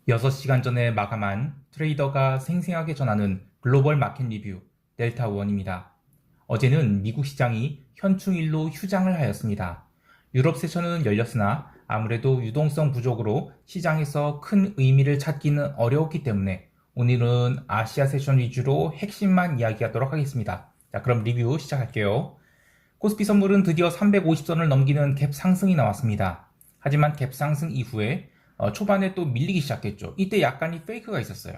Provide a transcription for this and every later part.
6시간 전에 마감한 트레이더가 생생하게 전하는 글로벌 마켓 리뷰 델타원입니다. 어제는 미국 시장이 현충일로 휴장을 하였습니다. 유럽 세션은 열렸으나 아무래도 유동성 부족으로 시장에서 큰 의미를 찾기는 어려웠기 때문에 오늘은 아시아 세션 위주로 핵심만 이야기하도록 하겠습니다. 자, 그럼 리뷰 시작할게요. 코스피 선물은 드디어 350선을 넘기는 갭 상승이 나왔습니다. 하지만 갭 상승 이후에 초반에 또 밀리기 시작했죠. 이때 약간의 페이크가 있었어요.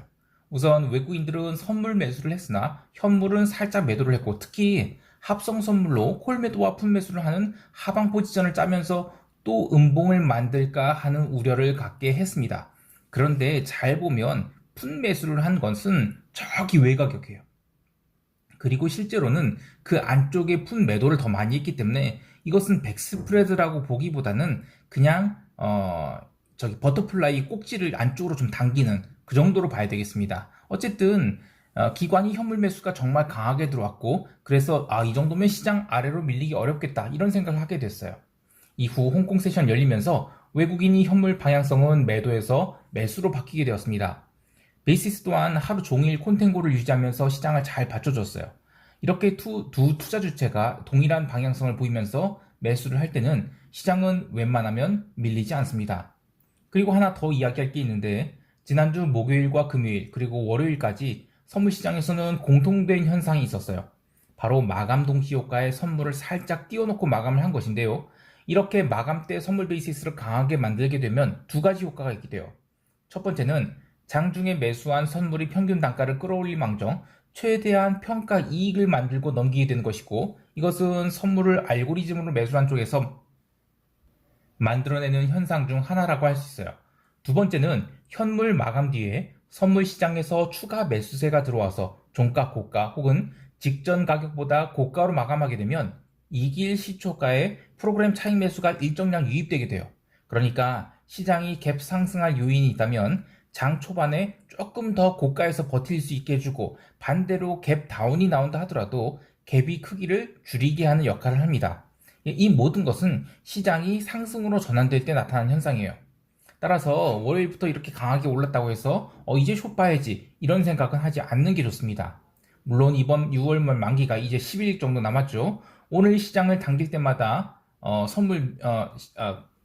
우선 외국인들은 선물 매수를 했으나 현물은 살짝 매도를 했고, 특히 합성 선물로 콜 매도와 풋 매수를 하는 하방 포지션을 짜면서 또 음봉을 만들까 하는 우려를 갖게 했습니다. 그런데 잘 보면 풋 매수를 한 것은 저기 외곽이에요. 그리고 실제로는 그 안쪽에 푼 매도를 더 많이 했기 때문에 이것은 백스프레드라고 보기보다는 그냥 저기 버터플라이 꼭지를 안쪽으로 좀 당기는 그 정도로 봐야 되겠습니다. 어쨌든 기관이 현물 매수가 정말 강하게 들어왔고, 그래서 이 정도면 시장 아래로 밀리기 어렵겠다 이런 생각을 하게 됐어요. 이후 홍콩 세션 열리면서 외국인이 현물 방향성은 매도에서 매수로 바뀌게 되었습니다. 베이시스 또한 하루 종일 콘텐고를 유지하면서 시장을 잘 받쳐줬어요. 이렇게 두 투자 주체가 동일한 방향성을 보이면서 매수를 할 때는 시장은 웬만하면 밀리지 않습니다. 그리고 하나 더 이야기할 게 있는데, 지난주 목요일과 금요일 그리고 월요일까지 선물 시장에서는 공통된 현상이 있었어요. 바로 마감 동시 효과에 선물을 살짝 띄워놓고 마감을 한 것인데요. 이렇게 마감 때 선물 베이시스를 강하게 만들게 되면 두 가지 효과가 있게 돼요. 첫 번째는 장중에 매수한 선물이 평균 단가를 끌어올릴 망정 최대한 평가 이익을 만들고 넘기게 되는 것이고, 이것은 선물을 알고리즘으로 매수한 쪽에서 만들어내는 현상 중 하나라고 할 수 있어요. 두 번째는 현물 마감 뒤에 선물 시장에서 추가 매수세가 들어와서 종가 고가 혹은 직전 가격보다 고가로 마감하게 되면 이길 시초가에 프로그램 차익 매수가 일정량 유입되게 돼요. 그러니까 시장이 갭 상승할 요인이 있다면 장 초반에 조금 더 고가에서 버틸 수 있게 해주고, 반대로 갭 다운이 나온다 하더라도 갭이 크기를 줄이게 하는 역할을 합니다. 이 모든 것은 시장이 상승으로 전환될 때 나타나는 현상이에요. 따라서 월요일부터 이렇게 강하게 올랐다고 해서 이제 숏 봐야지 이런 생각은 하지 않는 게 좋습니다. 물론 이번 6월 말 만기가 이제 10일 정도 남았죠. 오늘 시장을 당길 때마다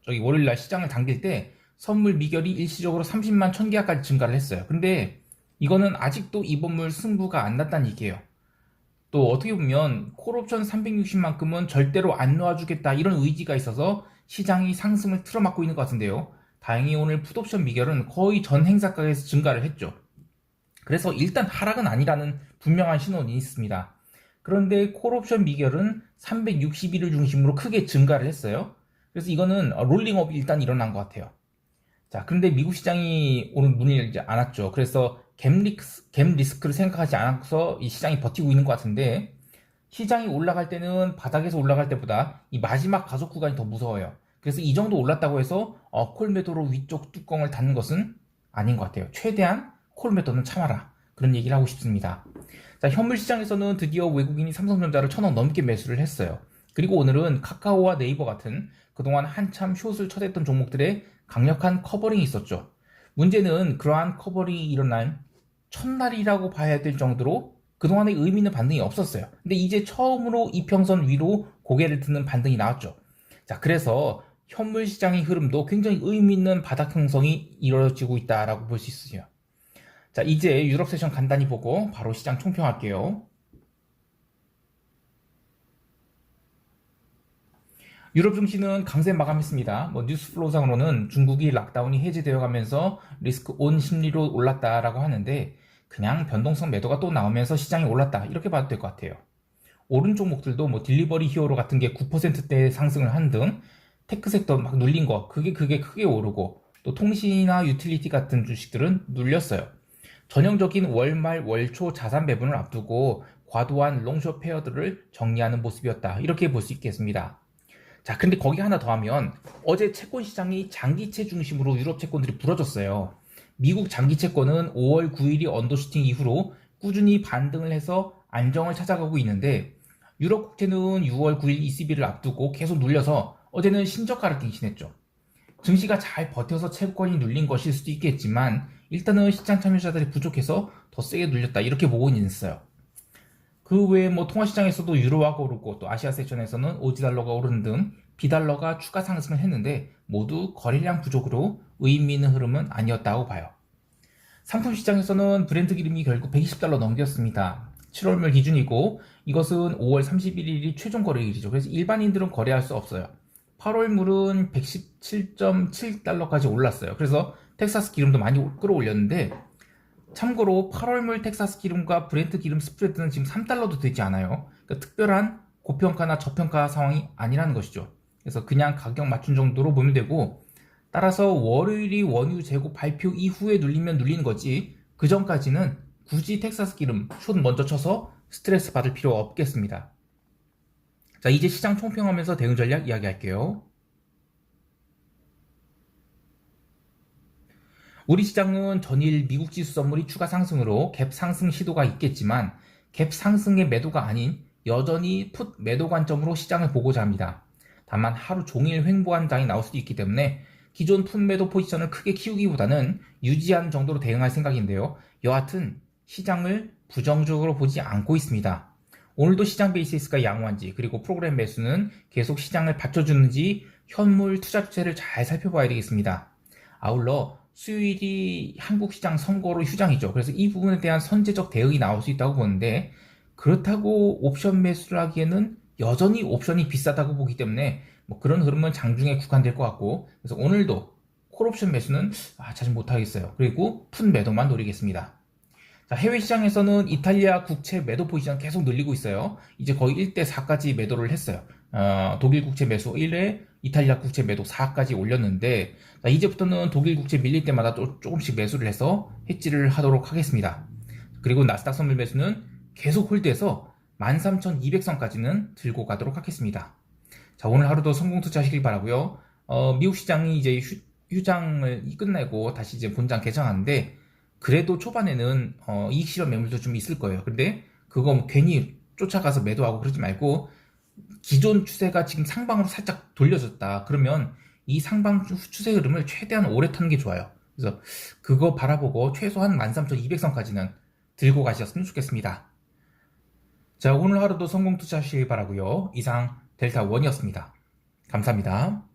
월요일날 시장을 당길 때 선물 미결이 일시적으로 30만 1000계약까지 증가를 했어요. 근데 이거는 아직도 이번물 승부가 안 났다는 얘기예요. 또 어떻게 보면 콜옵션 360만큼은 절대로 안 놓아주겠다 이런 의지가 있어서 시장이 상승을 틀어막고 있는 것 같은데요. 다행히 오늘 풋옵션 미결은 거의 전 행사가에서 증가를 했죠. 그래서 일단 하락은 아니라는 분명한 신호는 있습니다. 그런데 콜옵션 미결은 360일을 중심으로 크게 증가를 했어요. 그래서 이거는 롤링업이 일단 일어난 것 같아요. 자, 그런데 미국 시장이 오늘 문을 열지 않았죠. 그래서 갭 리스크를 생각하지 않아서 이 시장이 버티고 있는 것 같은데, 시장이 올라갈 때는 바닥에서 올라갈 때보다 이 마지막 가속 구간이 더 무서워요. 그래서 이 정도 올랐다고 해서 콜 매도로 위쪽 뚜껑을 닫는 것은 아닌 것 같아요. 최대한 콜 매도는 참아라, 그런 얘기를 하고 싶습니다. 자, 현물 시장에서는 드디어 외국인이 삼성전자를 1000원 넘게 매수를 했어요. 그리고 오늘은 카카오와 네이버 같은 그동안 한참 숏을 쳐댔던 종목들의 강력한 커버링이 있었죠. 문제는 그러한 커버링이 일어난 첫날이라고 봐야 될 정도로 그동안에 의미 있는 반등이 없었어요. 근데 이제 처음으로 이평선 위로 고개를 드는 반등이 나왔죠. 자, 그래서 현물 시장의 흐름도 굉장히 의미 있는 바닥 형성이 이루어지고 있다라고 볼 수 있어요. 자, 이제 유럽 세션 간단히 보고 바로 시장 총평할게요. 유럽 증시는 강세 마감했습니다. 뉴스 플로우상으로는 중국이 락다운이 해제되어 가면서 리스크 온 심리로 올랐다라고 하는데, 그냥 변동성 매도가 또 나오면서 시장이 올랐다 이렇게 봐도 될 것 같아요. 오른 종목들도 딜리버리 히어로 같은 게 9%대 상승을 한 등 테크 섹터 막 눌린 거 그게 크게 오르고, 또 통신이나 유틸리티 같은 주식들은 눌렸어요. 전형적인 월말 월초 자산 배분을 앞두고 과도한 롱숏 페어들을 정리하는 모습이었다 이렇게 볼 수 있겠습니다. 자, 근데 거기 하나 더 하면 어제 채권 시장이 장기채 중심으로 유럽 채권들이 부러졌어요. 미국 장기채권은 5월 9일이 언더슈팅 이후로 꾸준히 반등을 해서 안정을 찾아가고 있는데, 유럽 국채는 6월 9일 ECB를 앞두고 계속 눌려서 어제는 신저가를 갱신했죠. 증시가 잘 버텨서 채권이 눌린 것일 수도 있겠지만 일단은 시장 참여자들이 부족해서 더 세게 눌렸다 이렇게 보고는 있어요. 그 외에 뭐 통화시장에서도 유로화가 오르고 또 아시아 세션에서는 오지달러가 오르는 등 비달러가 추가 상승을 했는데 모두 거래량 부족으로 의미 있는 흐름은 아니었다고 봐요. 상품 시장에서는 브렌트 기름이 결국 120달러 넘겼습니다. 7월물 기준이고 이것은 5월 31일이 최종 거래일이죠. 그래서 일반인들은 거래할 수 없어요. 8월물은 117.7달러까지 올랐어요. 그래서 텍사스 기름도 많이 끌어올렸는데 참고로 8월물 텍사스 기름과 브렌트 기름 스프레드는 지금 3달러도 되지 않아요. 그러니까 특별한 고평가나 저평가 상황이 아니라는 것이죠. 그래서 그냥 가격 맞춘 정도로 보면 되고 따라서 월요일이 원유 재고 발표 이후에 눌리면 눌리는 거지 그 전까지는 굳이 텍사스 기름 숏 먼저 쳐서 스트레스 받을 필요 없겠습니다. 자, 이제 시장 총평하면서 대응 전략 이야기할게요. 우리 시장은 전일 미국 지수 선물이 추가 상승으로 갭 상승 시도가 있겠지만 갭 상승의 매도가 아닌 여전히 풋 매도 관점으로 시장을 보고자 합니다. 다만 하루 종일 횡보한 장이 나올 수도 있기 때문에 기존 풋 매도 포지션을 크게 키우기보다는 유지하는 정도로 대응할 생각인데요. 여하튼 시장을 부정적으로 보지 않고 있습니다. 오늘도 시장 베이시스가 양호한지 그리고 프로그램 매수는 계속 시장을 받쳐주는지 현물 투자 추세를 잘 살펴봐야 되겠습니다. 아울러 수요일이 한국 시장 선거로 휴장이죠. 그래서 이 부분에 대한 선제적 대응이 나올 수 있다고 보는데 그렇다고 옵션 매수를 하기에는 여전히 옵션이 비싸다고 보기 때문에 뭐 그런 흐름은 장중에 국한될 것 같고 그래서 오늘도 콜옵션 매수는 자주 못하겠어요. 그리고 푼 매도만 노리겠습니다. 자, 해외 시장에서는 이탈리아 국채 매도 포지션 계속 늘리고 있어요. 이제 거의 1대4까지 매도를 했어요. 독일 국채 매수 1회, 이탈리아 국채 매도 4까지 올렸는데 자, 이제부터는 독일 국채 밀릴 때마다 또 조금씩 매수를 해서 해지를 하도록 하겠습니다. 그리고 나스닥 선물 매수는 계속 홀드해서 13,200선까지는 들고 가도록 하겠습니다. 자, 오늘 하루도 성공 투자하시길 바라고요. 미국 시장이 이제 휴장을 끝내고 다시 이제 본장 개장하는데 그래도 초반에는 이익 실현 매물도 좀 있을 거예요. 근데 그거 뭐 괜히 쫓아가서 매도하고 그러지 말고 기존 추세가 지금 상방으로 살짝 돌려졌다. 그러면 이 상방 추세 흐름을 최대한 오래 타는 게 좋아요. 그래서 그거 바라보고 최소한 13,200선까지는 들고 가셨으면 좋겠습니다. 자, 오늘 하루도 성공 투자하시길 바라고요. 이상 델타원이었습니다. 감사합니다.